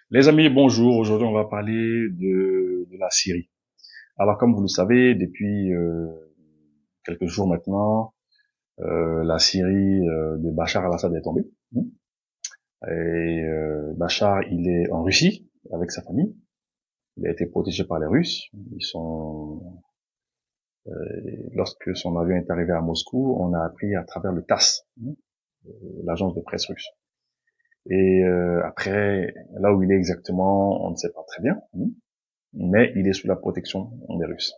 Les amis, bonjour. Aujourd'hui, on va parler de la Syrie. Alors, comme vous le savez, depuis quelques jours maintenant, la Syrie de Bachar al-Assad est tombée. Et Bachar, il est en Russie avec sa famille. Il a été protégé par les Russes. Lorsque son avion est arrivé à Moscou, on a appris à travers le TASS, l'agence de presse russe. Et après, là où il est exactement, on ne sait pas très bien. Mais il est sous la protection des Russes.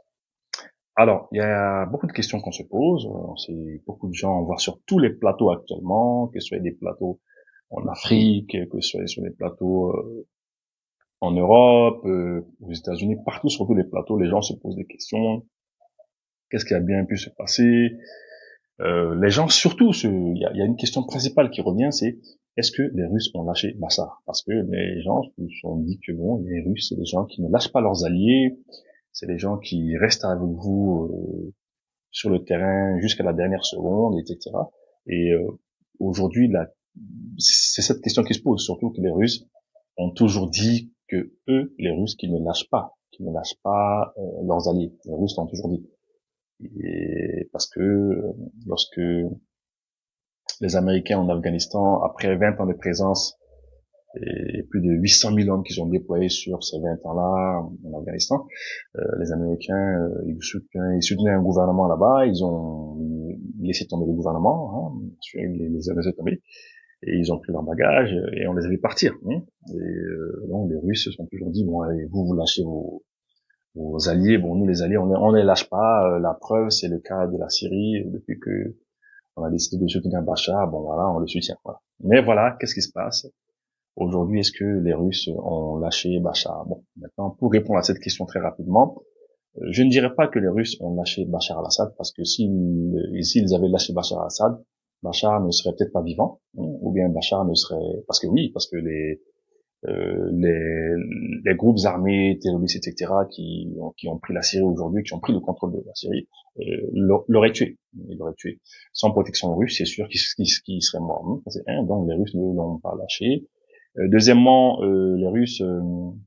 Alors, il y a beaucoup de questions qu'on se pose. C'est beaucoup de gens, on voit sur tous les plateaux actuellement, que ce soit des plateaux en Afrique, que ce soit sur des plateaux en Europe, aux États-Unis, partout sur tous les plateaux, les gens se posent des questions. Qu'est-ce qui a bien pu se passer? Les gens, surtout, il y a une question principale qui revient, c'est est-ce que les Russes ont lâché Bachar? Parce que les gens se sont dit que bon, les Russes, c'est des gens qui ne lâchent pas leurs alliés, c'est des gens qui restent avec vous sur le terrain jusqu'à la dernière seconde, etc. Et aujourd'hui, c'est cette question qui se pose, surtout que les Russes ont toujours dit que eux, les Russes, qui ne lâchent pas leurs alliés. Les Russes l'ont toujours dit. Et parce que lorsque les Américains en Afghanistan, après 20 ans de présence et plus de 800 000 hommes qu'ils ont déployés sur ces 20 ans-là en Afghanistan, les Américains, ils soutenaient un gouvernement là-bas, ils ont laissé tomber le gouvernement, les ont laissé tomber, et ils ont pris leurs bagages et on les a vu partir. Et donc les Russes se sont toujours dit bon, allez, vous lâchez vos alliés, bon nous les alliés on les lâche pas. La preuve c'est le cas de la Syrie depuis que on a décidé de soutenir Bachar, bon voilà on le soutient. Voilà. Mais voilà, qu'est-ce qui se passe? Aujourd'hui, est-ce que les Russes ont lâché Bachar? Bon, maintenant, pour répondre à cette question très rapidement, je ne dirais pas que les Russes ont lâché Bachar al-Assad, parce que s'ils avaient lâché Bachar al-Assad, Bachar ne serait peut-être pas vivant, ou bien Bachar ne serait, parce que les groupes armés, terroristes, etc., qui ont pris la Syrie aujourd'hui, qui ont pris le contrôle de la Syrie, l'auraient tué. Ils l'auraient tué. Sans protection russe, c'est sûr qu'il serait mort. Ça, c'est un, donc les Russes ne l'ont pas lâché. Deuxièmement, les Russes, on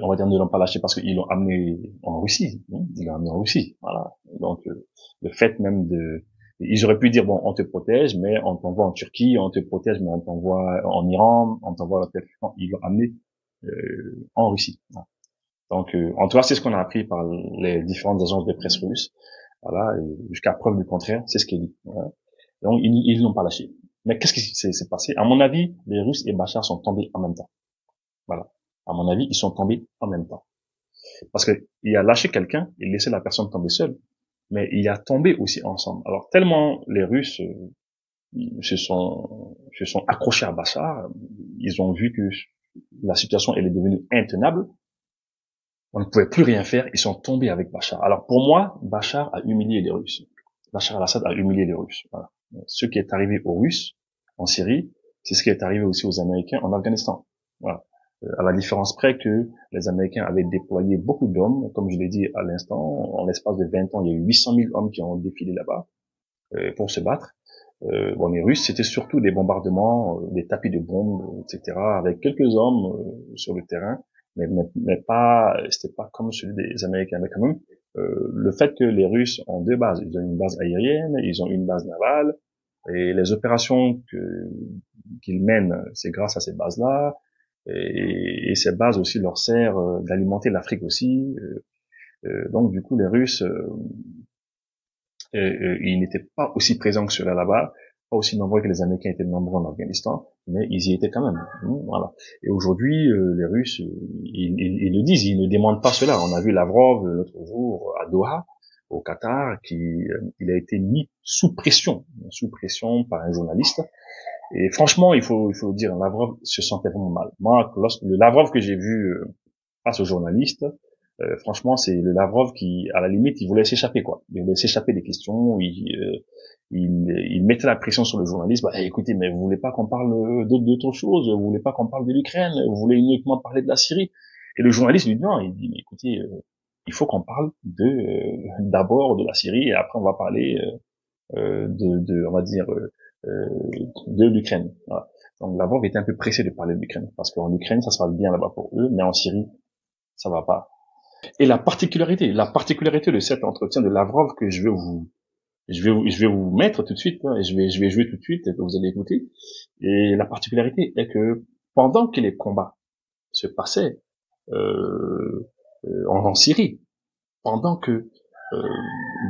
va dire, ne l'ont pas lâché parce qu'ils l'ont amené en Russie. Ils l'ont amené en Russie. Voilà. Donc, le fait même ils auraient pu dire bon, on te protège, mais on t'envoie en Turquie, on te protège, mais on t'envoie en Iran, on t'envoie ils l'ont amené en Russie. Voilà. Donc, en tout cas, c'est ce qu'on a appris par les différentes agences de presse russes. Voilà, jusqu'à preuve du contraire, c'est ce qui est dit. Voilà. Donc, ils n'ont pas lâché. Mais qu'est-ce qui s'est passé? À mon avis, les Russes et Bachar sont tombés en même temps. Voilà. À mon avis, ils sont tombés en même temps. Parce que il a lâché quelqu'un, il laissait la personne tomber seule, mais il a tombé aussi ensemble. Alors tellement les Russes se sont accrochés à Bachar, ils ont vu que la situation elle est devenue intenable, on ne pouvait plus rien faire, ils sont tombés avec Bachar. Alors pour moi, Bachar a humilié les Russes. Bachar al-Assad a humilié les Russes. Voilà. Ce qui est arrivé aux Russes en Syrie, c'est ce qui est arrivé aussi aux Américains en Afghanistan. Voilà. À la différence près que les Américains avaient déployé beaucoup d'hommes, comme je l'ai dit à l'instant, en l'espace de 20 ans, il y a eu 800 000 hommes qui ont défilé là-bas pour se battre. Bon, les Russes, c'était surtout des bombardements, des tapis de bombes, etc., avec quelques hommes sur le terrain, mais pas, c'était pas comme celui des Américains. Mais quand même, le fait que les Russes ont deux bases, ils ont une base aérienne, ils ont une base navale, et les opérations qu'ils mènent, c'est grâce à ces bases-là, et ces bases aussi leur servent d'alimenter l'Afrique aussi. Donc du coup, les Russes, ils n'étaient pas aussi présents que ceux-là là-bas, pas aussi nombreux que les Américains étaient nombreux en Afghanistan, mais ils y étaient quand même. Voilà. Et aujourd'hui, les Russes, ils le disent, ils ne demandent pas cela. On a vu Lavrov l'autre jour à Doha, au Qatar, il a été mis sous pression par un journaliste. Et franchement, il faut le dire, Lavrov se sentait vraiment mal. Moi, lorsque le Lavrov que j'ai vu face au journaliste, franchement, c'est le Lavrov qui, à la limite, il voulait s'échapper, quoi. Il voulait s'échapper des questions. Il mettait la pression sur le journaliste. Bah, écoutez, mais vous voulez pas qu'on parle d'autre chose? Vous voulez pas qu'on parle de l'Ukraine? Vous voulez uniquement parler de la Syrie? Et le journaliste lui dit non. Il dit, mais écoutez, il faut qu'on parle d'abord de la Syrie et après on va parler on va dire, de l'Ukraine. Voilà. Donc Lavrov était un peu pressé de parler de l'Ukraine, parce qu'en Ukraine, ça se passe bien là-bas pour eux, mais en Syrie, ça va pas. Et la particularité de cet entretien de Lavrov que je vais vous mettre tout de suite, hein, et je vais jouer tout de suite, et que vous allez écouter. Et la particularité est que pendant que les combats se passaient en Syrie, pendant que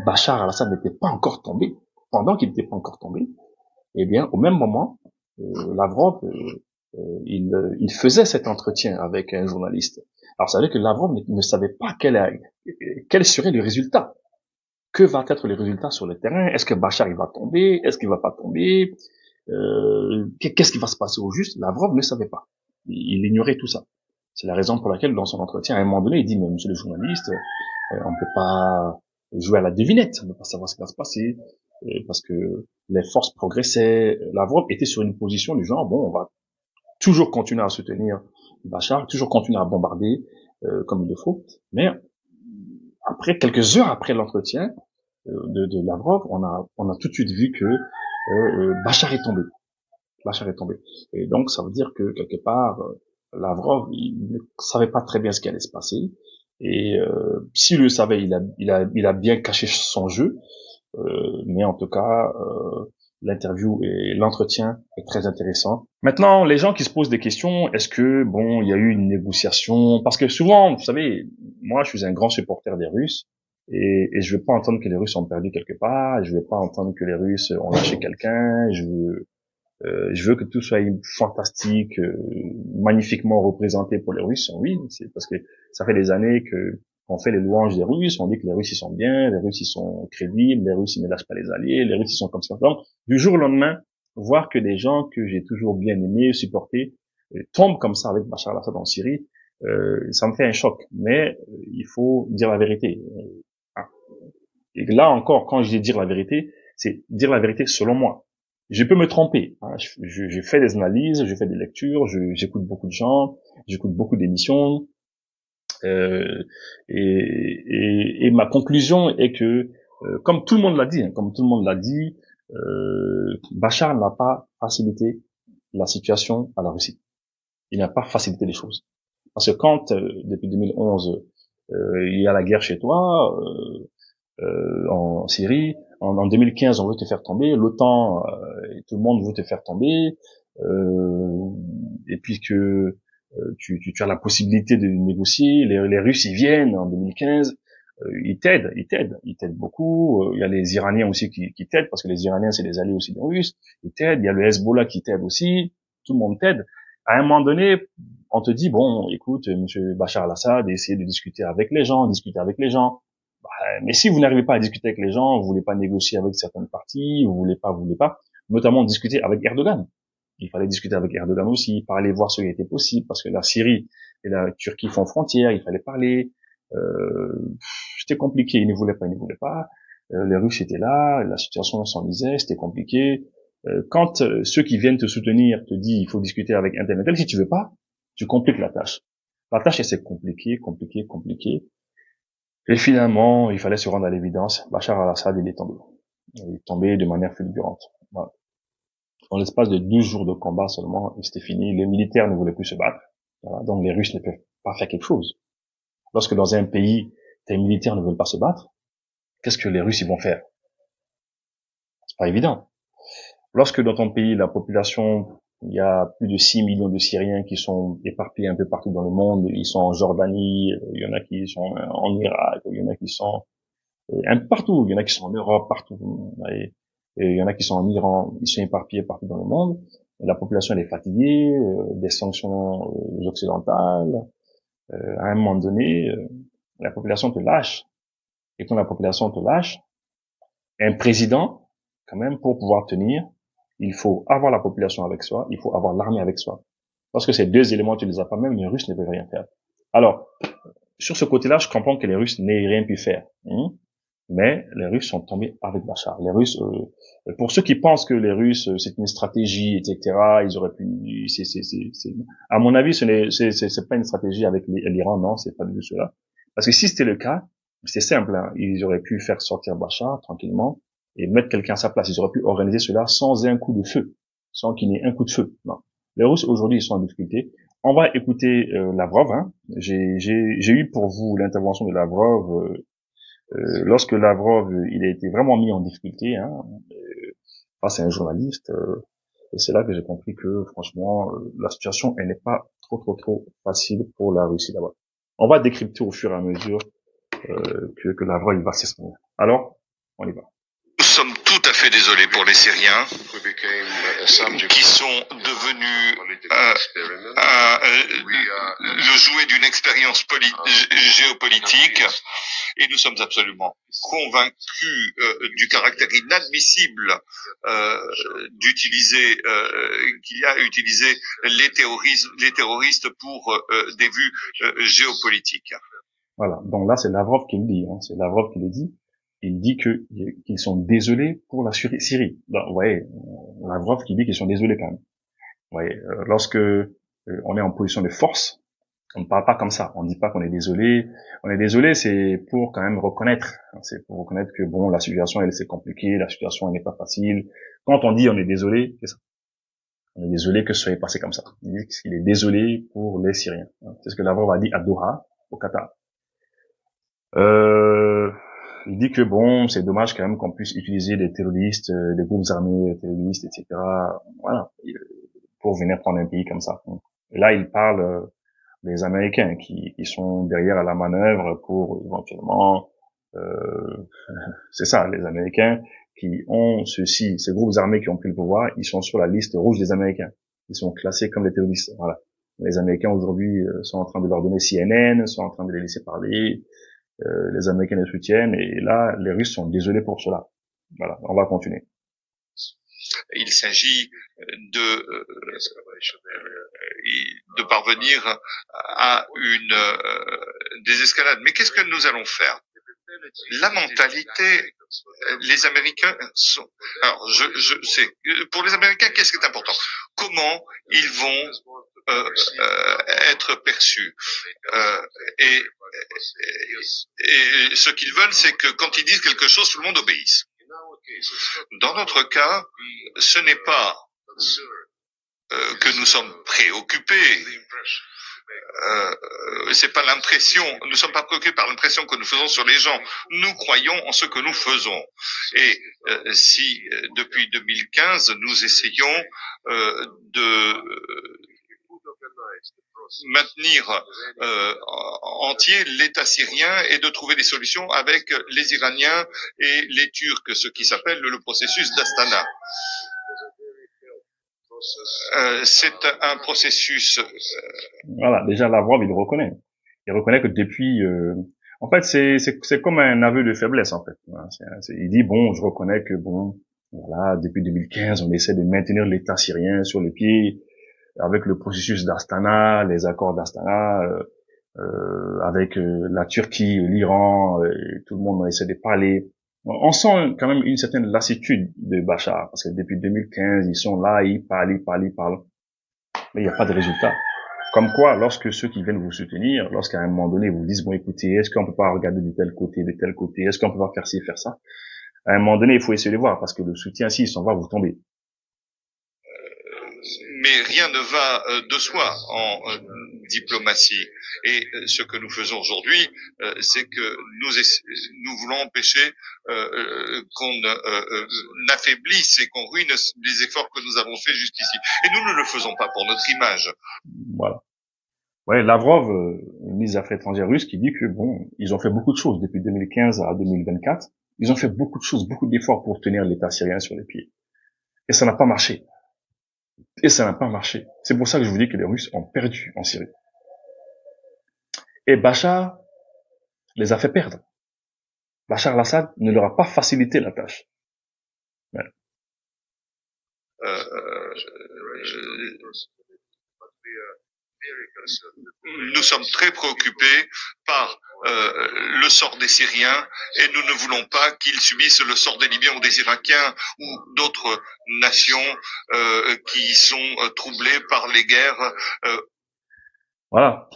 Bachar al-Assad n'était pas encore tombé, pendant qu'il n'était pas encore tombé, eh bien, au même moment, Lavrov, il faisait cet entretien avec un journaliste. Alors, ça veut dire que Lavrov ne savait pas quel serait le résultat. Que va être le résultat sur le terrain? Est-ce que Bachar il va tomber? Est-ce qu'il va pas tomber? Qu'est-ce qui va se passer au juste? Lavrov ne savait pas. Il ignorait tout ça. C'est la raison pour laquelle, dans son entretien, à un moment donné, il dit, mais monsieur le journaliste, on peut pas jouer à la devinette, on peut pas savoir ce qui va se passer, parce que les forces progressaient. Lavrov était sur une position du genre, bon, on va toujours continuer à soutenir Bachar, toujours continuer à bombarder comme il le faut, mais après, quelques heures après l'entretien de Lavrov, on a tout de suite vu que Bachar est tombé. Bachar est tombé. Et donc, ça veut dire que, quelque part, Lavrov, il ne savait pas très bien ce qui allait se passer. Et s'il le savait, il a bien caché son jeu. Mais en tout cas, l'interview et l'entretien est très intéressant. Maintenant, les gens qui se posent des questions, est-ce que, bon, il y a eu une négociation? Parce que souvent, vous savez, moi, je suis un grand supporter des Russes. Et je veux pas entendre que les Russes ont perdu quelque part. Je veux pas entendre que les Russes ont lâché quelqu'un. Je veux que tout soit fantastique, magnifiquement représenté pour les Russes. Oui, c'est parce que ça fait des années que on fait les louanges des Russes, on dit que les Russes ils sont bien, les Russes ils sont crédibles, les Russes ils ne lâchent pas les alliés, les Russes ils sont comme ça. Donc, du jour au lendemain, voir que des gens que j'ai toujours bien aimés, supportés, tombent comme ça avec Bachar al-Assad en Syrie, ça me fait un choc. Mais il faut dire la vérité. Et là encore, quand je dis dire la vérité, c'est dire la vérité selon moi. Je peux me tromper. Hein. Je fais des analyses, je fais des lectures, j'écoute beaucoup de gens, j'écoute beaucoup d'émissions, et ma conclusion est que, comme tout le monde l'a dit, Bachar n'a pas facilité la situation à la Russie. Il n'a pas facilité les choses. Parce que quand, depuis 2011, il y a la guerre chez toi, en Syrie. En 2015, on veut te faire tomber. L'OTAN, tout le monde veut te faire tomber. Et puis que tu as la possibilité de négocier. Les Russes, ils viennent en 2015. Ils t'aident beaucoup. Il y a les Iraniens aussi qui t'aident, parce que les Iraniens, c'est des alliés aussi des Russes. Ils t'aident. Il y a le Hezbollah qui t'aide aussi. Tout le monde t'aide. À un moment donné, on te dit, bon, écoute, monsieur Bachar al-Assad, essayez de discuter avec les gens, mais si vous n'arrivez pas à discuter avec les gens, vous voulez pas négocier avec certaines parties, vous voulez pas, notamment discuter avec Erdogan. Il fallait discuter avec Erdogan aussi, parler, voir ce qui était possible, parce que la Syrie et la Turquie font frontière, il fallait parler. C'était compliqué, ils ne voulaient pas. Les Russes étaient là, la situation s'enlisait, c'était compliqué. Quand ceux qui viennent te soutenir te disent il faut discuter avec un tel et tel, si tu veux pas, tu compliques la tâche. La tâche, elle s'est compliquée. Et finalement, il fallait se rendre à l'évidence. Bachar al-Assad, il est tombé. Il est tombé de manière fulgurante. Voilà. En l'espace de 12 jours de combat seulement, c'était fini. Les militaires ne voulaient plus se battre. Voilà. Donc les Russes ne peuvent pas faire quelque chose. Lorsque dans un pays, tes militaires ne veulent pas se battre, qu'est-ce que les Russes ils vont faire? C'est pas évident. Lorsque dans ton pays, la population, il y a plus de 6 millions de Syriens qui sont éparpillés un peu partout dans le monde, ils sont en Jordanie, il y en a qui sont en Irak, il y en a qui sont un peu partout, il y en a qui sont en Europe, partout, et il y en a qui sont en Iran, ils sont éparpillés partout dans le monde. La population elle est fatiguée, des sanctions occidentales. À un moment donné, la population te lâche. Et quand la population te lâche, un président, quand même, pour pouvoir tenir, il faut avoir la population avec soi, il faut avoir l'armée avec soi. Parce que ces deux éléments, tu les as pas, même les Russes ne peuvent rien faire. Alors, sur ce côté-là, je comprends que les Russes n'aient rien pu faire. Mais les Russes sont tombés avec Bachar. Les Russes, pour ceux qui pensent que les Russes, c'est une stratégie, etc., ils auraient pu, à mon avis, c'est pas une stratégie avec l'Iran, non, c'est pas du tout cela. Parce que si c'était le cas, c'est simple, hein, ils auraient pu faire sortir Bachar tranquillement et mettre quelqu'un à sa place. Ils auraient pu organiser cela sans un coup de feu, sans qu'il n'y ait un coup de feu. Non. Les Russes aujourd'hui ils sont en difficulté. On va écouter Lavrov. Hein. J'ai eu pour vous l'intervention de Lavrov lorsque Lavrov il a été vraiment mis en difficulté hein, face à un journaliste. Et c'est là que j'ai compris que franchement la situation elle n'est pas trop facile pour la Russie là-bas. On va décrypter au fur et à mesure que Lavrov il va s'exprimer. Alors, on y va. Nous sommes tout à fait désolés pour les Syriens qui sont devenus le jouet d'une expérience géopolitique et nous sommes absolument convaincus du caractère inadmissible d'utiliser qu'il y a utilisé les terroristes pour des vues géopolitiques. Voilà, donc là c'est Lavrov qui le dit, hein. C'est Lavrov qui le dit. Il dit qu'ils sont désolés pour la Syrie. Donc, vous voyez, Lavrov qui dit qu'ils sont désolés quand même. Vous voyez, lorsque on est en position de force, on ne parle pas comme ça. On ne dit pas qu'on est désolé. On est désolé, c'est pour quand même reconnaître. C'est pour reconnaître que bon, la situation elle c'est compliqué, la situation elle n'est pas facile. Quand on dit on est désolé, c'est ça. On est désolé que ce soit passé comme ça. Il dit qu'il est désolé pour les Syriens. C'est ce que Lavrov a dit à Doha, au Qatar. Il dit que bon, c'est dommage quand même qu'on puisse utiliser des terroristes, des groupes armés terroristes, etc. Voilà, pour venir prendre un pays comme ça. Et là, il parle des Américains qui sont derrière à la manœuvre pour éventuellement, c'est ça, les Américains qui ont ces groupes armés qui ont pris le pouvoir, ils sont sur la liste rouge des Américains. Ils sont classés comme des terroristes. Voilà. Les Américains aujourd'hui sont en train de leur donner CNN, sont en train de les laisser parler. Les Américains les soutiennent et là les Russes sont désolés pour cela. Voilà, on va continuer. Il s'agit de parvenir à une désescalade. Mais qu'est-ce que nous allons faire? La mentalité, les Américains sont. Alors, je sais. Pour les Américains, qu'est-ce qui est important? Comment ils vont être perçus et ce qu'ils veulent, c'est que quand ils disent quelque chose, tout le monde obéisse. Dans notre cas, ce n'est pas que nous sommes préoccupés. C'est pas l'impression. Nous sommes pas préoccupés par l'impression que nous faisons sur les gens. Nous croyons en ce que nous faisons. Et si depuis 2015 nous essayons de maintenir entier l'État syrien et de trouver des solutions avec les Iraniens et les Turcs, ce qui s'appelle le processus d'Astana. C'est un processus. Voilà, déjà Lavrov, il le reconnaît. Il reconnaît que depuis, en fait, c'est comme un aveu de faiblesse en fait. Il dit bon, je reconnais que bon, voilà, depuis 2015, on essaie de maintenir l'État syrien sur les pieds avec le processus d'Astana, les accords d'Astana, avec la Turquie, l'Iran, tout le monde essaie de parler. On sent quand même une certaine lassitude de Bachar, parce que depuis 2015, ils sont là, ils parlent, mais il n'y a pas de résultat. Comme quoi, lorsque ceux qui viennent vous soutenir, lorsqu'à un moment donné, vous disent, bon, écoutez, est-ce qu'on peut pas regarder de tel côté, est-ce qu'on peut pas faire ci, faire ça? À un moment donné, il faut essayer de voir, parce que le soutien, s'il s'en va, vous tombez. Mais rien ne va de soi en diplomatie. Et ce que nous faisons aujourd'hui, c'est que nous voulons empêcher qu'on affaiblisse et qu'on ruine les efforts que nous avons faits jusqu'ici. Et nous ne le faisons pas pour notre image. Voilà. Ouais, Lavrov, ministre des Affaires étrangères russe, qui dit que bon, ils ont fait beaucoup de choses depuis 2015 à 2024. Ils ont fait beaucoup de choses, beaucoup d'efforts pour tenir l'État syrien sur les pieds. Et ça n'a pas marché. C'est pour ça que je vous dis que les Russes ont perdu en Syrie. Et Bachar les a fait perdre. Bachar al-Assad ne leur a pas facilité la tâche. Ouais. Nous sommes très préoccupés par le sort des Syriens et nous ne voulons pas qu'ils subissent le sort des Libyens ou des Irakiens ou d'autres nations qui sont troublées par les guerres. Voilà.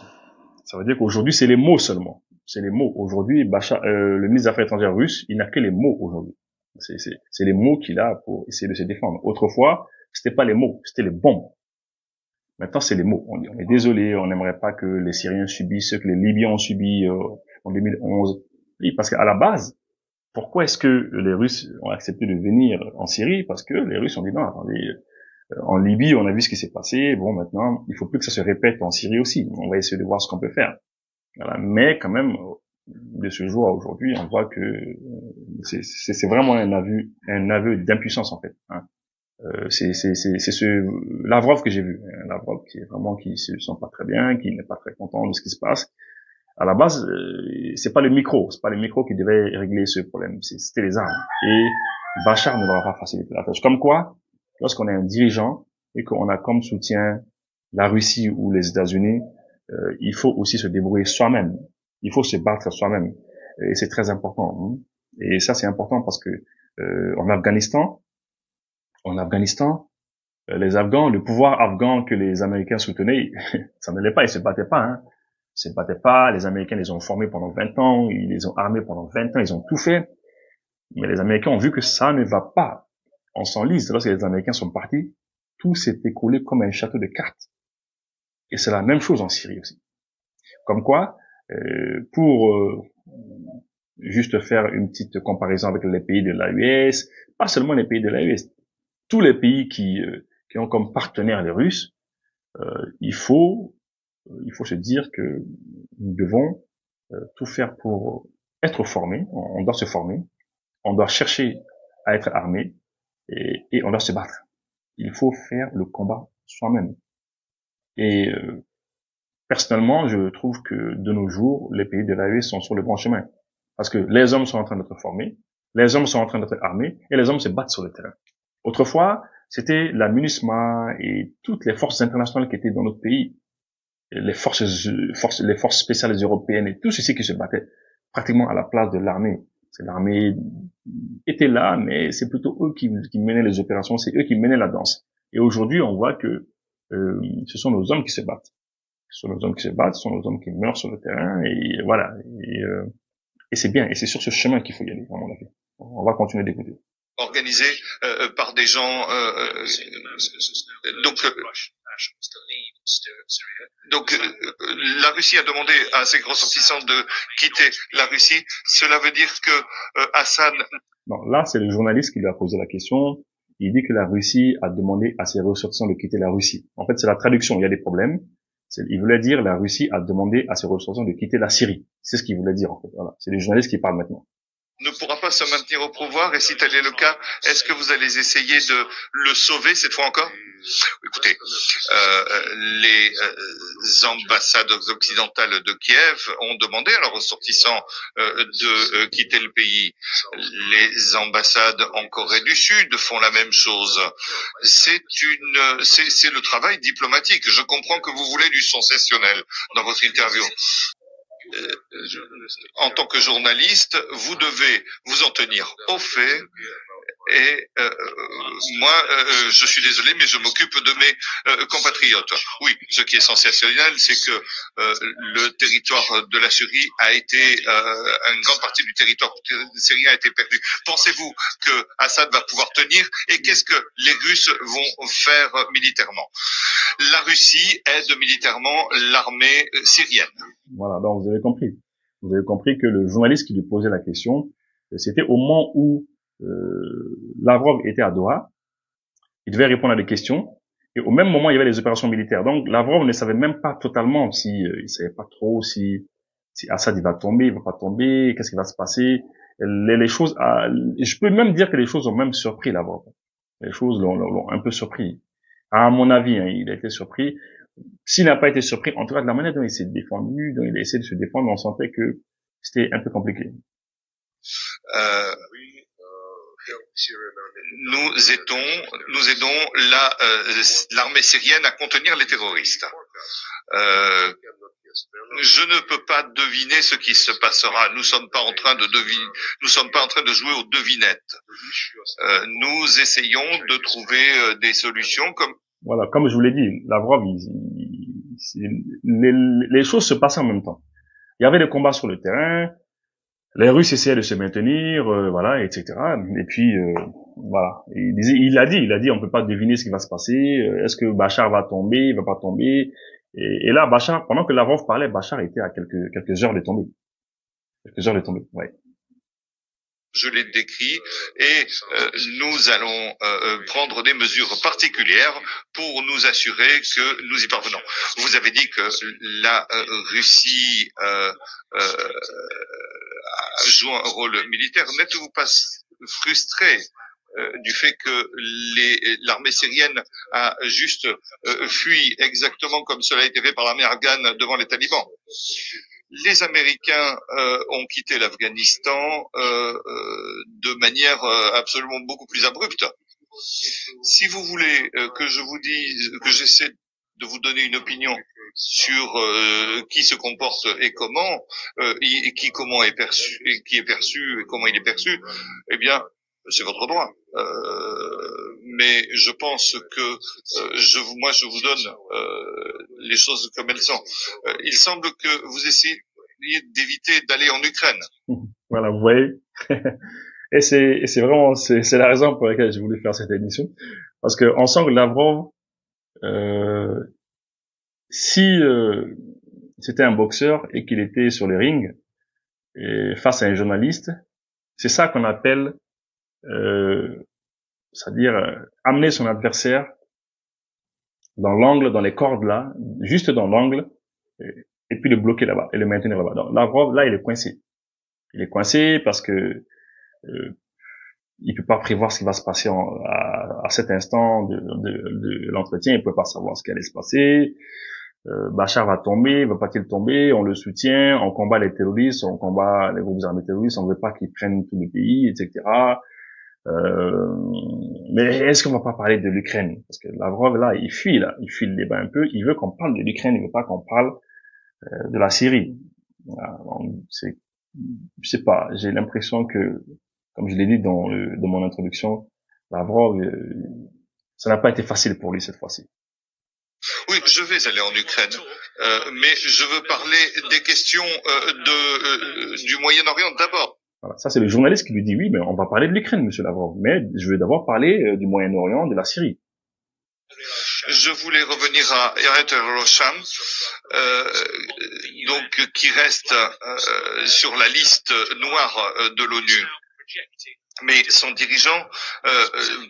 Ça veut dire qu'aujourd'hui, c'est les mots seulement. C'est les mots. Aujourd'hui, Bachar, le ministre des Affaires étrangères russe, il n'a que les mots aujourd'hui. C'est les mots qu'il a pour essayer de se défendre. Autrefois, c'était pas les mots, c'était les bombes. Maintenant, c'est les mots. On dit, on est désolé, on n'aimerait pas que les Syriens subissent ce que les Libyens ont subi en 2011. Oui, parce qu'à la base, pourquoi est-ce que les Russes ont accepté de venir en Syrie? Parce que les Russes ont dit non, attendez, en Libye, on a vu ce qui s'est passé. Bon, maintenant, il faut plus que ça se répète en Syrie aussi. On va essayer de voir ce qu'on peut faire. Voilà. Mais quand même, de ce jour à aujourd'hui, on voit que c'est vraiment un aveu d'impuissance en fait. Hein. C'est ce Lavrov que j'ai vu, hein, Lavrov qui se sent pas très bien, qui n'est pas très content de ce qui se passe. À la base, c'est pas le micro qui devait régler ce problème, c'était les armes. Et Bachar ne va pas faciliter la tâche. Comme quoi, lorsqu'on est un dirigeant et qu'on a comme soutien la Russie ou les États-Unis, il faut aussi se débrouiller soi-même. Il faut se battre soi-même. Et c'est très important. Hein. Et ça, c'est important parce que en Afghanistan, les Afghans, le pouvoir afghan que les Américains soutenaient, ça ne l'est pas, ils se battaient pas. Hein. Ils se battaient pas, les Américains les ont formés pendant 20 ans, ils les ont armés pendant 20 ans, ils ont tout fait. Mais les Américains ont vu que ça ne va pas. On s'enlise. Lorsque les Américains sont partis, tout s'est écoulé comme un château de cartes. Et c'est la même chose en Syrie aussi. Comme quoi, pour juste faire une petite comparaison avec les pays de l'AES, pas seulement les pays de l'AES, tous les pays qui ont comme partenaires les Russes, il faut se dire que nous devons tout faire pour être formés. On doit se former, on doit chercher à être armé et on doit se battre. Il faut faire le combat soi-même. Et personnellement, je trouve que de nos jours, les pays de l'AES sont sur le bon chemin. Parce que les hommes sont en train d'être formés, les hommes sont en train d'être armés et les hommes se battent sur le terrain. Autrefois, c'était la MINUSMA et toutes les forces internationales qui étaient dans notre pays, les forces spéciales européennes et tout ceci qui se battaient pratiquement à la place de l'armée. L'armée était là, mais c'est plutôt eux qui menaient les opérations, c'est eux qui menaient la danse. Et aujourd'hui, on voit que ce sont nos hommes qui se battent. Ce sont nos hommes qui se battent, ce sont nos hommes qui meurent sur le terrain, et voilà. Et c'est bien, et c'est sur ce chemin qu'il faut y aller, à mon avis. On va continuer d'écouter. Organisé par des gens donc la Russie a demandé à ses ressortissants de quitter la Russie. Cela veut dire que Assad... Non, là c'est le journaliste qui lui a posé la question. Il dit que la Russie a demandé à ses ressortissants de quitter la Russie. En fait, c'est la traduction, il y a des problèmes. Il voulait dire la Russie a demandé à ses ressortissants de quitter la Syrie. C'est ce qu'il voulait dire en fait. Voilà, c'est le journaliste qui parle maintenant. Ne pourra pas se maintenir au pouvoir, et si tel est le cas, est-ce que vous allez essayer de le sauver cette fois encore? Écoutez, les ambassades occidentales de Kiev ont demandé à leurs ressortissants de quitter le pays. Les ambassades en Corée du Sud font la même chose. C'est le travail diplomatique. Je comprends que vous voulez du sensationnel dans votre interview. En tant que journaliste, vous devez vous en tenir aux faits. Et moi, je suis désolé, mais je m'occupe de mes compatriotes. Oui, ce qui est sensationnel, c'est que le territoire de la Syrie a été, une grande partie du territoire syrien a été perdu. Pensez-vous que Assad va pouvoir tenir? Et qu'est-ce que les Russes vont faire militairement? La Russie aide militairement l'armée syrienne. Voilà, donc vous avez compris. Vous avez compris que le journaliste qui lui posait la question, c'était au moment où Lavrov était à Doha, il devait répondre à des questions, et au même moment il y avait les opérations militaires. Donc Lavrov ne savait même pas totalement il savait pas trop si Assad il va tomber, il va pas tomber, qu'est-ce qui va se passer. Les choses, je peux même dire que les choses ont même surpris Lavrov. Les choses l'ont un peu surpris. À mon avis, hein, il a été surpris. S'il n'a pas été surpris, en tout cas de la manière dont il s'est défendu, dont il a essayé de se défendre, on sentait que c'était un peu compliqué. Nous aidons l'armée syrienne à contenir les terroristes. Je ne peux pas deviner ce qui se passera. Nous sommes pas en train de jouer aux devinettes. Nous essayons de trouver des solutions comme... Voilà, comme je vous l'ai dit, Lavrov, les choses se passaient en même temps. Il y avait des combats sur le terrain, Les Russes essayaient de se maintenir, voilà, etc. Et puis voilà, il a dit, on peut pas deviner ce qui va se passer. Est-ce que Bachar va tomber, il va pas tomber? Et là, Bachar, pendant que Lavrov parlait, Bachar était à quelques heures de tomber, Ouais. Je l'ai décrit, et nous allons prendre des mesures particulières pour nous assurer que nous y parvenons. Vous avez dit que la Russie joue un rôle militaire. N'êtes-vous pas frustré du fait que l'armée syrienne a juste fui exactement comme cela a été fait par l'armée afghane devant les talibans? Les Américains ont quitté l'Afghanistan de manière absolument beaucoup plus abrupte. Si vous voulez que je vous dise, que j'essaie de vous donner une opinion sur qui se comporte et comment, et qui comment est perçu, et qui est perçu et comment il est perçu, eh bien, c'est votre droit. Mais je pense que je vous donne les choses comme elles sont. Il semble que vous essayez d'éviter d'aller en Ukraine. Voilà, vous voyez. Et c'est vraiment, c'est la raison pour laquelle j'ai voulu faire cette émission. Parce que on sent que Lavrov, si c'était un boxeur et qu'il était sur le ring et face à un journaliste, c'est ça qu'on appelle, c'est-à-dire amener son adversaire dans l'angle, dans les cordes là, juste dans l'angle, et puis le bloquer là-bas et le maintenir là-bas. Donc Lavrov là, il est coincé. Il est coincé parce que il peut pas prévoir ce qui va se passer à cet instant de l'entretien. Il peut pas savoir ce qui allait se passer. Bachar va tomber, va pas-t-il tomber? On le soutient, on combat les terroristes, on combat les groupes armés terroristes, on veut pas qu'ils prennent tout le pays, etc. Mais est-ce qu'on va pas parler de l'Ukraine? Parce que Lavrov, là, il fuit le débat un peu. Il veut qu'on parle de l'Ukraine, il veut pas qu'on parle de la Syrie. Voilà, je sais pas, j'ai l'impression que, comme je l'ai dit dans mon introduction, Lavrov, ça n'a pas été facile pour lui cette fois-ci. Oui, je vais aller en Ukraine, mais je veux parler des questions du Moyen-Orient d'abord. Voilà, ça c'est le journaliste qui lui dit oui, mais on va parler de l'Ukraine, monsieur Lavrov, mais je veux d'abord parler du Moyen-Orient, de la Syrie. Je voulais revenir à Eret Rosham, donc qui reste sur la liste noire de l'ONU. Mais son dirigeant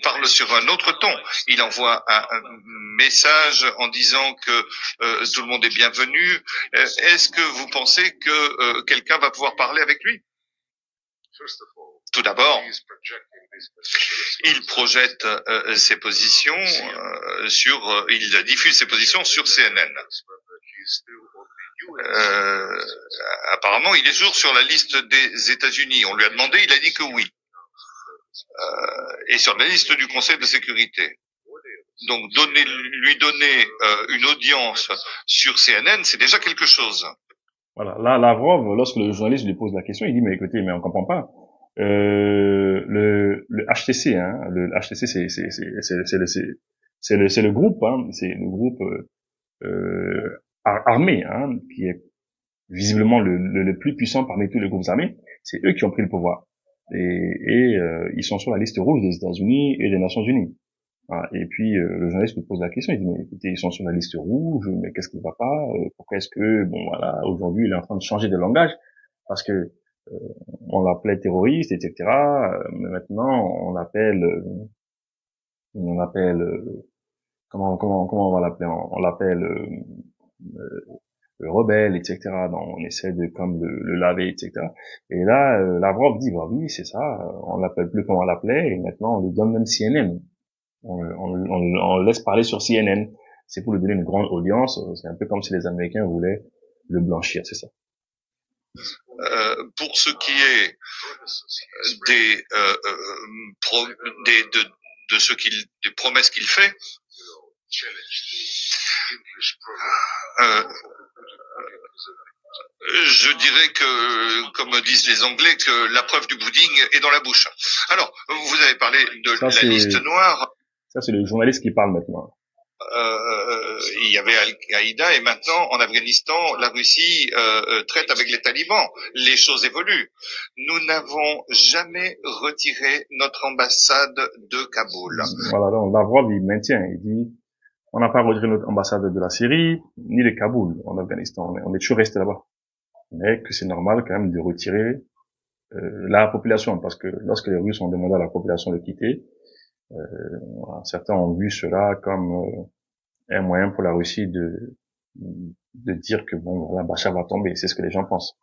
parle sur un autre ton. Il envoie un message en disant que tout le monde est bienvenu. Est-ce que vous pensez que quelqu'un va pouvoir parler avec lui? Tout d'abord, il projette ses positions il diffuse ses positions sur CNN. Apparemment, il est toujours sur la liste des États-Unis. On lui a demandé, il a dit que oui. Et sur la liste du Conseil de sécurité. Donc lui donner une audience sur CNN, c'est déjà quelque chose. Voilà. Là, Lavrov, lorsque le journaliste lui pose la question, il dit mais écoutez, mais on comprend pas. Le HTC, hein, le HTC, c'est le groupe, hein, c'est le groupe armé, hein, qui est visiblement le plus puissant parmi tous les groupes armés. C'est eux qui ont pris le pouvoir. Et ils sont sur la liste rouge des États-Unis et des Nations Unies. Voilà. Et puis le journaliste lui pose la question, il dit mais écoutez, ils sont sur la liste rouge, mais qu'est-ce qui ne va pas? Pourquoi est-ce que voilà, aujourd'hui il est en train de changer de langage parce que on l'appelait terroriste, etc. Mais maintenant on l'appelle comment on va l'appeler? On l'appelle le rebelle, etc. Donc on essaie de comme le laver, etc. Et là, Lavrov dit bah oui, c'est ça, on l'appelle plus comme on l'appelait, et maintenant on lui donne même CNN. On laisse parler sur CNN. C'est pour lui donner une grande audience. C'est un peu comme si les Américains voulaient le blanchir, c'est ça. Pour ce qui est des promesses qu'il fait, je dirais que, comme disent les Anglais, que la preuve du pudding est dans la bouche. Alors, vous avez parlé de la liste noire. Ça, c'est le journaliste qui parle maintenant. il y avait Al-Qaïda, et maintenant en Afghanistan, la Russie traite avec les talibans. Les choses évoluent. Nous n'avons jamais retiré notre ambassade de Kaboul. Voilà, donc Lavrov, il maintient, il dit, on n'a pas retiré notre ambassade de la Syrie, ni de Kaboul, en Afghanistan. On est toujours resté là-bas. Mais que c'est normal quand même de retirer la population, parce que lorsque les Russes ont demandé à la population de quitter, certains ont vu cela comme un moyen pour la Russie de dire que bon, voilà, Bachar va tomber. C'est ce que les gens pensent.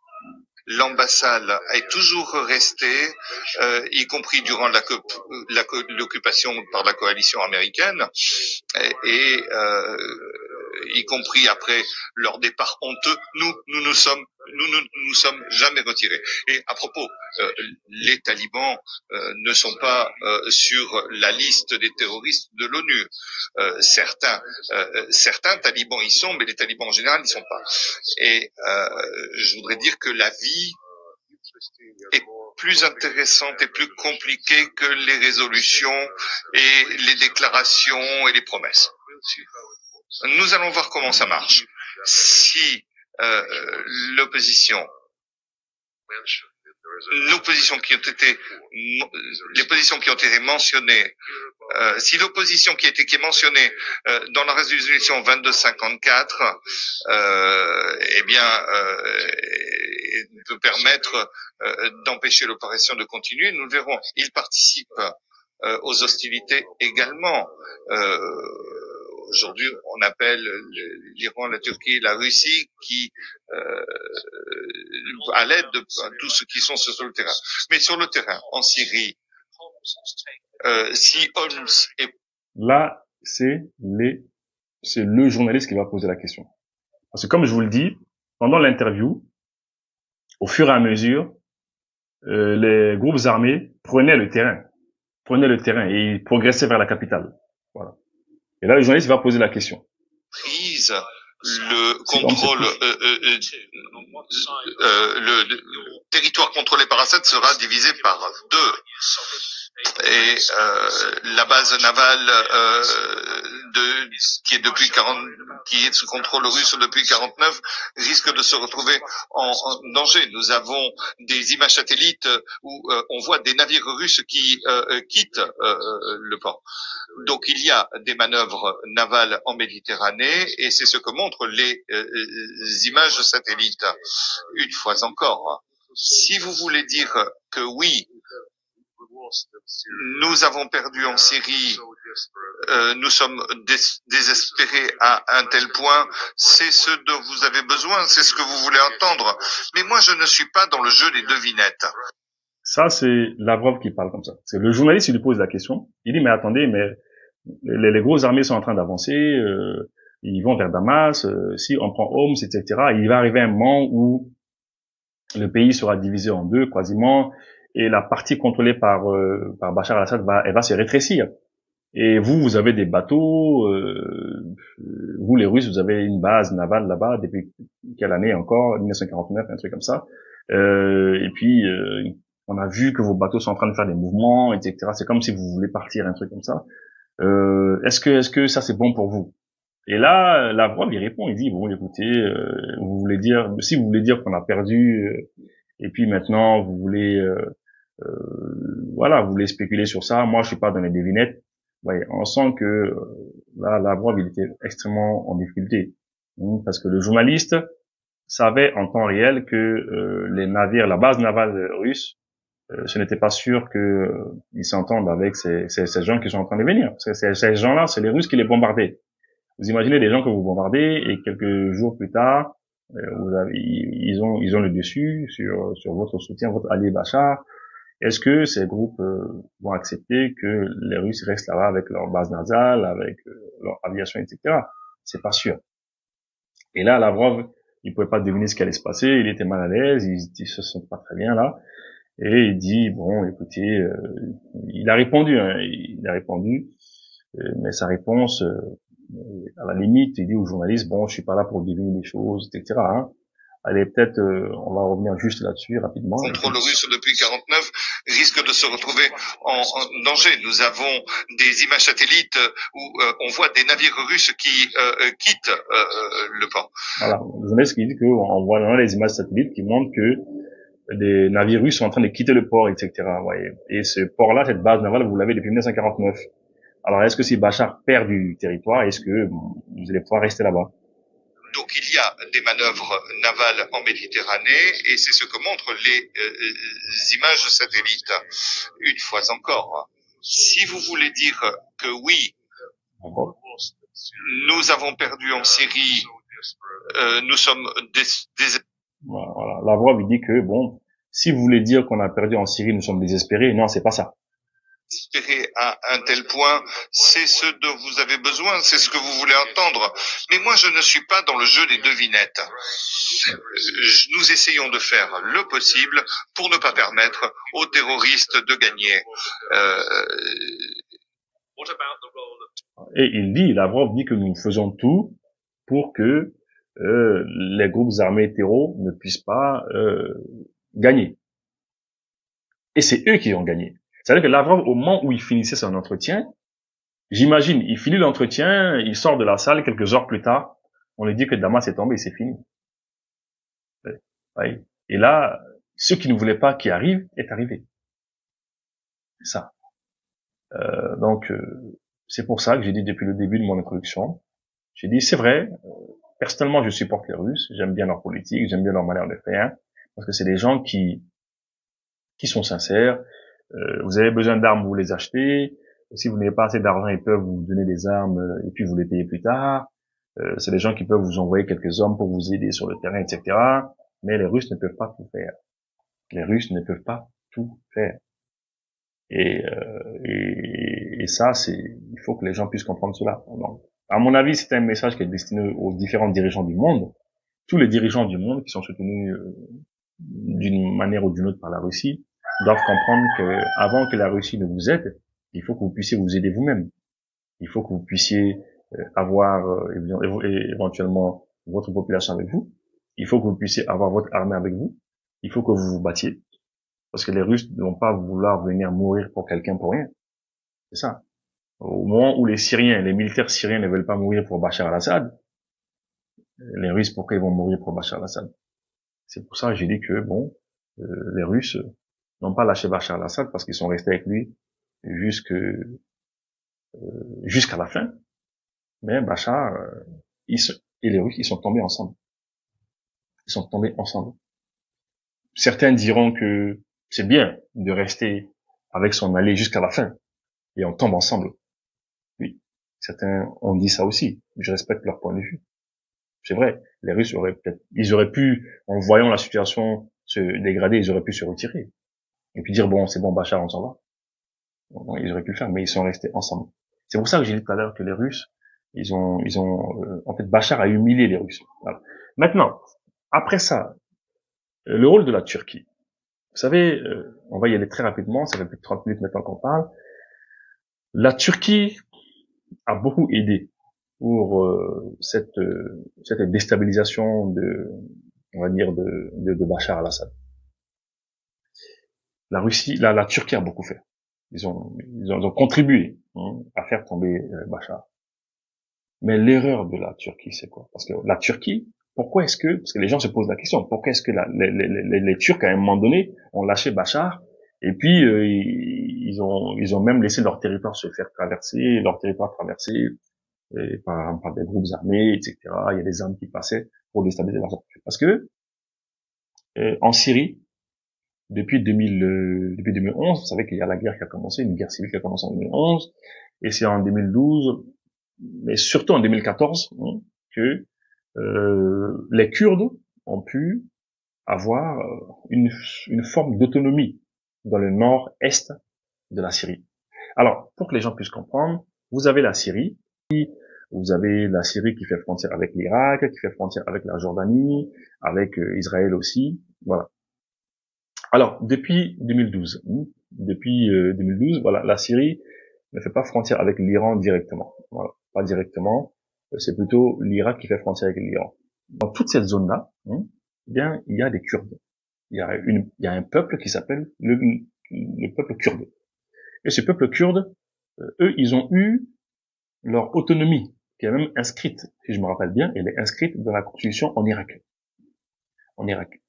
L'ambassade est toujours restée, y compris durant l'occupation par la coalition américaine, et y compris après leur départ honteux. Nous sommes jamais retirés. Et à propos, les talibans ne sont pas sur la liste des terroristes de l'ONU. Certains talibans y sont, mais les talibans en général n'y sont pas. Et je voudrais dire que la vie est plus intéressante et plus compliquée que les résolutions et les déclarations et les promesses. Nous allons voir comment ça marche. Si l'opposition les positions qui ont été mentionnées, si l'opposition qui est mentionnée dans la résolution 2254, peut permettre d'empêcher l'opération de continuer, nous le verrons. Il participe aux hostilités également. Aujourd'hui, on appelle l'Iran, la Turquie, la Russie qui, à l'aide de tous ceux qui sont sur le terrain. Mais sur le terrain, en Syrie, si Holmes est... Là, c'est le journaliste qui va poser la question. Parce que comme je vous le dis, pendant l'interview, au fur et à mesure, les groupes armés prenaient le terrain et ils progressaient vers la capitale. Voilà. Et là, le journaliste va poser la question. Prise le contrôle, le territoire contrôlé par Assad sera divisé par 2. Et la base navale qui est sous contrôle russe depuis 49 risque de se retrouver en danger. Nous avons des images satellites où on voit des navires russes qui quittent le port. Donc il y a des manœuvres navales en Méditerranée et c'est ce que montrent les images satellites. Une fois encore, si vous voulez dire que oui, nous avons perdu en Syrie, nous sommes désespérés à un tel point, c'est ce dont vous avez besoin, c'est ce que vous voulez entendre. Mais moi, je ne suis pas dans le jeu des devinettes. Ça, c'est Lavrov qui parle comme ça. C'est le journaliste qui lui pose la question. Il dit, mais attendez, mais les grosses armées sont en train d'avancer, ils vont vers Damas, si on prend Homs, etc., il va arriver un moment où le pays sera divisé en 2, quasiment, et la partie contrôlée par Bachar al-Assad elle va se rétrécir. Et vous avez des bateaux, vous les Russes, vous avez une base navale là-bas depuis quelle année encore, 1949, un truc comme ça. Et puis on a vu que vos bateaux sont en train de faire des mouvements, etc. C'est comme si vous voulez partir, un truc comme ça. Est-ce que ça c'est bon pour vous? Et là, Lavrov il répond, il dit bon, écoutez, vous voulez dire, si vous voulez dire qu'on a perdu, et puis maintenant vous voulez vous voulez spéculer sur ça. Moi, je suis pas dans les devinettes. Ouais, on sent que là, Lavrov, il était extrêmement en difficulté, parce que le journaliste savait en temps réel que les navires, la base navale russe, ce n'était pas sûr que ils s'entendent avec ces gens qui sont en train de venir. Parce que ces gens-là, c'est les Russes qui les bombardaient. Vous imaginez des gens que vous bombardez et quelques jours plus tard, ils ont le dessus sur votre soutien, votre allié Bachar. Est-ce que ces groupes vont accepter que les Russes restent là-bas avec leur base navale, avec leur aviation, etc. C'est pas sûr. Et là, Lavrov, il pouvait pas deviner ce qui allait se passer. Il était mal à l'aise, il se sent pas très bien là, et il dit bon, écoutez, il a répondu, mais sa réponse, à la limite, il dit aux journalistes bon, je suis pas là pour deviner les choses, etc. elle est peut-être, on va revenir juste là-dessus rapidement. Le contrôle russe depuis 49 risque de se retrouver en danger. Nous avons des images satellites où on voit des navires russes qui quittent le port. Voilà, le journaliste qui dit qu'on voit dans les images satellites qui montrent que des navires russes sont en train de quitter le port, etc. Voyez. Et ce port-là, cette base navale, vous l'avez depuis 1949. Alors, est-ce que si Bachar perd du territoire, est-ce que vous allez pouvoir rester là-bas? Donc il y a des manœuvres navales en Méditerranée et c'est ce que montrent les images satellites. Une fois encore, si vous voulez dire que oui, nous avons perdu en Syrie, nous sommes voilà. Lavrov il dit que bon, si vous voulez dire qu'on a perdu en Syrie, nous sommes désespérés, non, c'est pas ça. Désespérés à un tel point, c'est ce dont vous avez besoin, c'est ce que vous voulez entendre. Mais moi, je ne suis pas dans le jeu des devinettes. Nous essayons de faire le possible pour ne pas permettre aux terroristes de gagner. Et Lavrov dit que nous faisons tout pour que les groupes armés terreaux ne puissent pas gagner. Et c'est eux qui ont gagné. C'est-à-dire que Lavrov, au moment où il finissait son entretien, j'imagine, il finit l'entretien, il sort de la salle, quelques heures plus tard, on lui dit que Damas est tombé et c'est fini. Oui. Et là, ceux qui ne voulaient pas qu'il arrive est arrivé. C'est ça. Donc, c'est pour ça que j'ai dit depuis le début de mon introduction, j'ai dit, c'est vrai, personnellement, je supporte les Russes, j'aime bien leur politique, j'aime bien leur manière de faire, parce que c'est des gens qui sont sincères. Vous avez besoin d'armes, vous les achetez. Si vous n'avez pas assez d'argent, ils peuvent vous donner des armes et puis vous les payez plus tard. C'est des gens qui peuvent vous envoyer quelques hommes pour vous aider sur le terrain, etc. Mais les Russes ne peuvent pas tout faire. Les Russes ne peuvent pas tout faire. Et ça, il faut que les gens puissent comprendre cela. Donc, à mon avis, c'est un message qui est destiné aux différents dirigeants du monde. Tous les dirigeants du monde qui sont soutenus d'une manière ou d'une autre par la Russie doivent comprendre que avant que la Russie ne vous aide, il faut que vous puissiez vous aider vous-même. Il faut que vous puissiez avoir éventuellement votre population avec vous. Il faut que vous puissiez avoir votre armée avec vous. Il faut que vous vous battiez. Parce que les Russes ne vont pas vouloir venir mourir pour quelqu'un pour rien. C'est ça. Au moment où les militaires syriens ne veulent pas mourir pour Bachar al-Assad, les Russes, pourquoi ils vont mourir pour Bachar al-Assad? C'est pour ça que j'ai dit que, bon, les Russes n'ont pas lâché Bachar al-Assad parce qu'ils sont restés avec lui jusqu'à la fin. Mais Bachar et les Russes, ils sont tombés ensemble. Ils sont tombés ensemble. Certains diront que c'est bien de rester avec son allié jusqu'à la fin et on tombe ensemble. Oui, certains ont dit ça aussi. Je respecte leur point de vue. C'est vrai, les Russes ils auraient pu, en voyant la situation se dégrader, ils auraient pu se retirer. Et puis dire, bon, c'est bon, Bachar, on s'en va. Bon, ils auraient pu le faire, mais ils sont restés ensemble. C'est pour ça que j'ai dit tout à l'heure que les Russes, en fait, Bachar a humilié les Russes. Voilà. Maintenant, après ça, le rôle de la Turquie. Vous savez, on va y aller très rapidement, ça fait plus de 30 minutes maintenant qu'on parle. La Turquie a beaucoup aidé pour cette déstabilisation on va dire de Bachar al-Assad. La Turquie a beaucoup fait. Ils ont contribué à faire tomber Bachar. Mais l'erreur de la Turquie, c'est quoi? Parce que la Turquie, parce que les gens se posent la question, pourquoi est-ce que les Turcs, à un moment donné, ont lâché Bachar, et puis ils ont même laissé leur territoire traversé par des groupes armés, etc. Il y a des armes qui passaient pour déstabiliser Bachar. Parce que en Syrie, depuis 2011, vous savez qu'il y a la guerre qui a commencé, une guerre civile qui a commencé en 2011, et c'est en 2012, mais surtout en 2014, que les Kurdes ont pu avoir une forme d'autonomie dans le nord-est de la Syrie. Alors, pour que les gens puissent comprendre, vous avez la Syrie qui fait frontière avec l'Irak, qui fait frontière avec la Jordanie, avec Israël aussi, voilà. Alors, depuis 2012, voilà, la Syrie ne fait pas frontière avec l'Iran directement. Voilà, pas directement. C'est plutôt l'Irak qui fait frontière avec l'Iran. Dans toute cette zone-là, eh bien, il y a des Kurdes. Il y a un peuple qui s'appelle le peuple kurde. Et ce peuple kurde, eux, ils ont eu leur autonomie, qui est même inscrite, si je me rappelle bien, elle est inscrite dans la constitution en Irak. En Irak.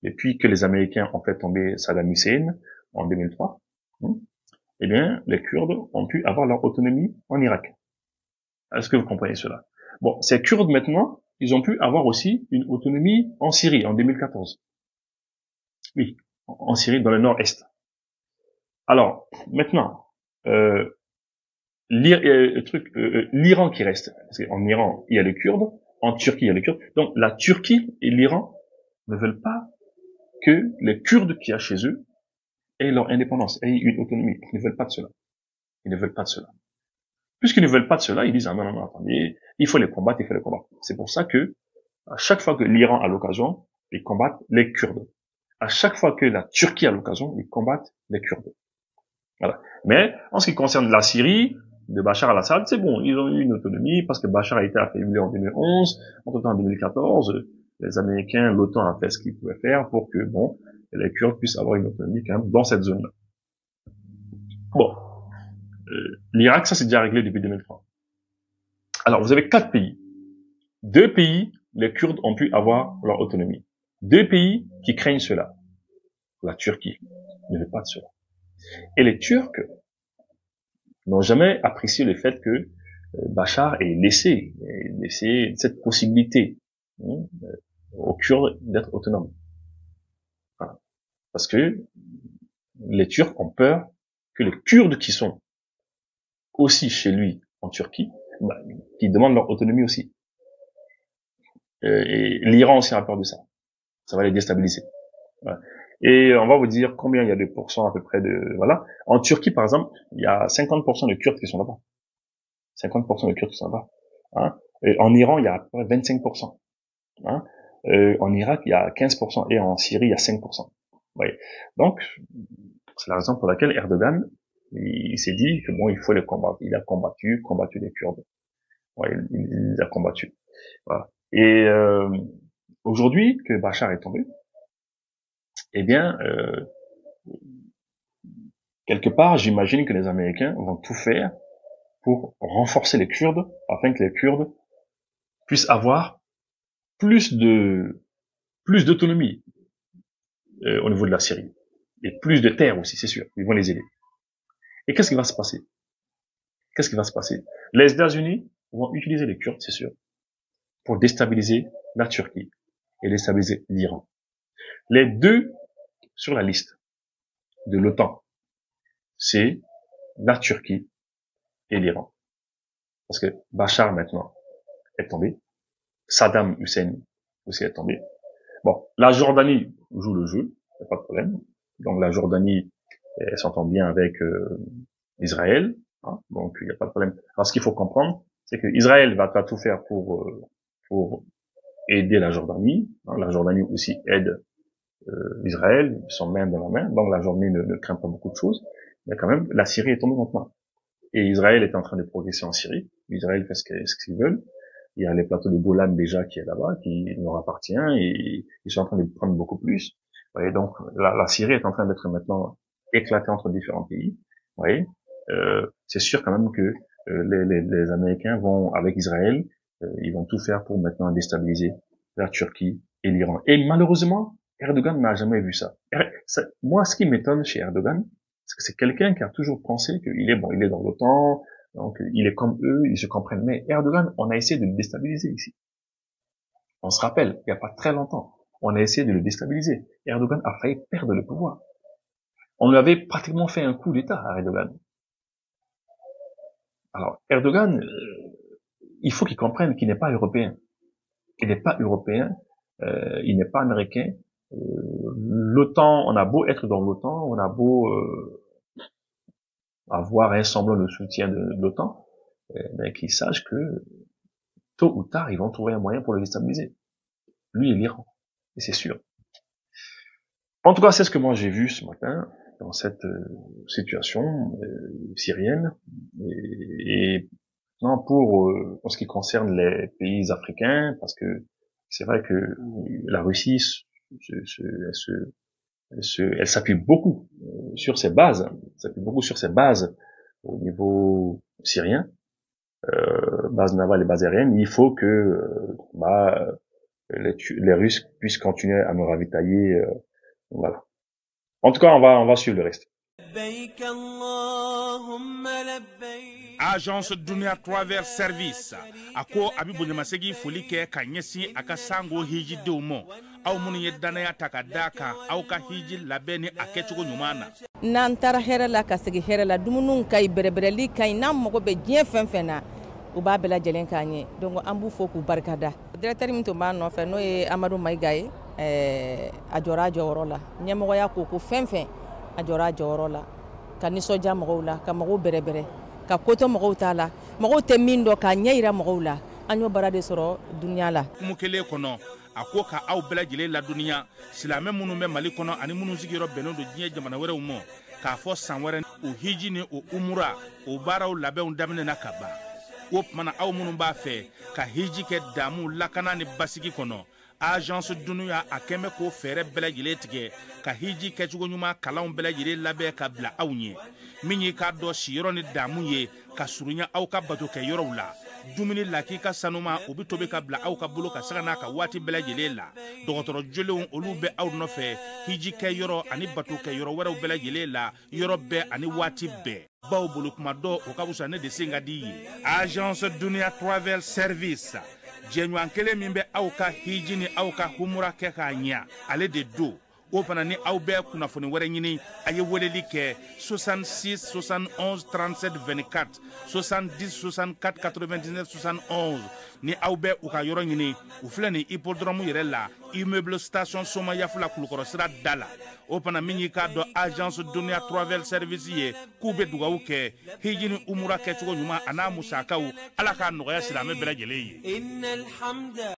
Depuis que les Américains ont fait tomber Saddam Hussein en 2003, eh bien, les Kurdes ont pu avoir leur autonomie en Irak. Est-ce que vous comprenez cela? Bon, ces Kurdes maintenant, ils ont pu avoir aussi une autonomie en Syrie en 2014. Oui, en Syrie, dans le nord-est. Alors, maintenant, l'Iran qui reste. Parce qu'en Iran, il y a les Kurdes, en Turquie, il y a les Kurdes. Donc, la Turquie et l'Iran ne veulent pas que les Kurdes qu'il y a chez eux aient leur indépendance, aient une autonomie. Ils ne veulent pas de cela. Ils ne veulent pas de cela. Puisqu'ils ne veulent pas de cela, ils disent, ah non, attendez, il faut les combattre, il faut les combattre. C'est pour ça que, à chaque fois que l'Iran a l'occasion, ils combattent les Kurdes. À chaque fois que la Turquie a l'occasion, ils combattent les Kurdes. Voilà. Mais, en ce qui concerne la Syrie, de Bachar al-Assad, c'est bon, ils ont eu une autonomie parce que Bachar a été affaibli en 2011, entre-temps en 2014, les Américains, l'OTAN a fait ce qu'ils pouvaient faire pour que, bon, les Kurdes puissent avoir une autonomie quand même dans cette zone-là. Bon. L'Irak, ça c'est déjà réglé depuis 2003. Alors, vous avez 4 pays. 2 pays, les Kurdes ont pu avoir leur autonomie. 2 pays qui craignent cela. La Turquie ne veut pas de cela. Et les Turcs n'ont jamais apprécié le fait que Bachar ait laissé cette possibilité aux Kurdes d'être autonomes. Voilà. Parce que les Turcs ont peur que les Kurdes qui sont aussi chez lui en Turquie, qui demandent leur autonomie aussi. Et l'Iran aussi a peur de ça. Ça va les déstabiliser. Voilà. Et on va vous dire combien il y a de pourcents à peu près de... Voilà. En Turquie, par exemple, il y a 50% de Kurdes qui sont là-bas. 50% de Kurdes qui sont là-bas. Hein. Et en Iran, il y a à peu près 25%. Hein. En Irak, il y a 15%. Et en Syrie, il y a 5%. Oui. Donc, c'est la raison pour laquelle Erdogan, il s'est dit que bon, il faut les combattre. Il a combattu les Kurdes. Ouais, il a combattu. Voilà. Et aujourd'hui que Bachar est tombé, eh bien, quelque part, j'imagine que les Américains vont tout faire pour renforcer les Kurdes, afin que les Kurdes puissent avoir plus d'autonomie au niveau de la Syrie. Et plus de terre aussi, c'est sûr. Ils vont les aider. Et qu'est-ce qui va se passer? Qu'est-ce qui va se passer? Les États-Unis vont utiliser les Kurdes, c'est sûr, pour déstabiliser la Turquie et déstabiliser l'Iran. Les deux sur la liste de l'OTAN, c'est la Turquie et l'Iran. Parce que Bachar, maintenant, est tombé. Saddam Hussein aussi est tombé. Bon, la Jordanie joue le jeu, il n'y a pas de problème. Donc la Jordanie, elle s'entend bien avec Israël, hein, donc il n'y a pas de problème. Alors ce qu'il faut comprendre, c'est que Israël va tout faire pour aider la Jordanie. Hein, la Jordanie aussi aide Israël, ils sont main dans la main, donc la Jordanie ne craint pas beaucoup de choses. Mais quand même, la Syrie est tombée maintenant. Et Israël est en train de progresser en Syrie. Israël fait ce qu'ils veulent. Il y a les plateaux de Golan déjà qui est là-bas, qui leur appartient, et ils sont en train de prendre beaucoup plus. Vous voyez, donc la Syrie est en train d'être maintenant éclatée entre différents pays. Vous voyez, c'est sûr quand même que les Américains vont, avec Israël, ils vont tout faire pour maintenant déstabiliser la Turquie et l'Iran. Et malheureusement, Erdogan n'a jamais vu ça. Moi, ce qui m'étonne chez Erdogan, c'est que c'est quelqu'un qui a toujours pensé qu'il est bon, il est dans l'OTAN, donc il est comme eux, ils se comprennent. Mais Erdogan, on a essayé de le déstabiliser ici. On se rappelle, il n'y a pas très longtemps, on a essayé de le déstabiliser. Erdogan a failli perdre le pouvoir. On lui avait pratiquement fait un coup d'État à Erdogan. Alors, Erdogan, il faut qu'il comprenne qu'il n'est pas européen. Il n'est pas européen, il n'est pas américain. L'OTAN, on a beau être dans l'OTAN, on a beau avoir un semblant de soutien de l'OTAN, mais qu'ils sachent que tôt ou tard, ils vont trouver un moyen pour le déstabiliser. Lui et l'Iran. Et c'est sûr. En tout cas, c'est ce que moi j'ai vu ce matin dans cette situation syrienne. Et non, pour en ce qui concerne les pays africains, parce que c'est vrai que la Russie elle s'appuie beaucoup sur ses bases, au niveau syrien, base navale et base aérienne. Il faut que les Russes puissent continuer à nous ravitailler, voilà. En tout cas, on va suivre le reste. Agence Dunia Travel Service ako abibo nyamasegi folike kanyesi akasango hiji deumo au muni yedanaya takadaka au ka hiji labeni akechugo nyumana nantara herela kasegi herela dumunun kay berebereli kay nam mogo be dien fenfena u ba bela jelen kanye donc ambu foku barkada directeur min to ba no fe no e Amadou Maïgaye ajora jorola nyamo ya ko fenfen ajora jorola kaniso jamo la kamago berebere ka koto mogo tala mogo te mindo ka nyeira mogo la anyo barade soro dunya la kumukele kono akoka au bela jele la dunya silame munu me mali kono ani munu sigiro beno do diye jamana were umo ka fo sanwere o hiji ni o umura o baraw labe on damne na kaba o mana au munu ba fe ka hiji ke damu lakana ni basiki kono agence dunuya akeme ko fere bela jele tige ka hiji ke chugo nyuma kalaw bela jele labe ka bla awnye minyi ka do shiro ni damu ye ka surunya au ka bato ke yoro la dumuni laki ka sanuma obi tobe ka bla au ka bulo ka sagana ka wati bela jele la dogotoro jolewon olu be aw no fe hiji ke yoro ani bato ke yoro wera bela jele la yoro be ani wati be baw bulu kuma do o ka busa ne de singa di agence Dunia Travel Service Jenywan kele mimbe au ka hiji ni au ka humura ke ka nya ale de do o fana ni aw bɛɛ kunnafoni wɛrɛ ɲini a ye weleli kɛ 66 71 37 24 70 64 99 71 ni aw bɛɛ u ka yɔrɔ ɲini u filɛ ni hippodrome yɛrɛ la immeuble station Soma Yafula Kulukɔrɔ sira da la o fana min y'i k'a dɔn agence Dunia Travel Service ye k'u bɛ dugawu kɛ hiji ni umura kɛcogo ɲuman a n'a musakaw ala k'a nɔgɔya silamɛ bɛɛ lajɛlen ye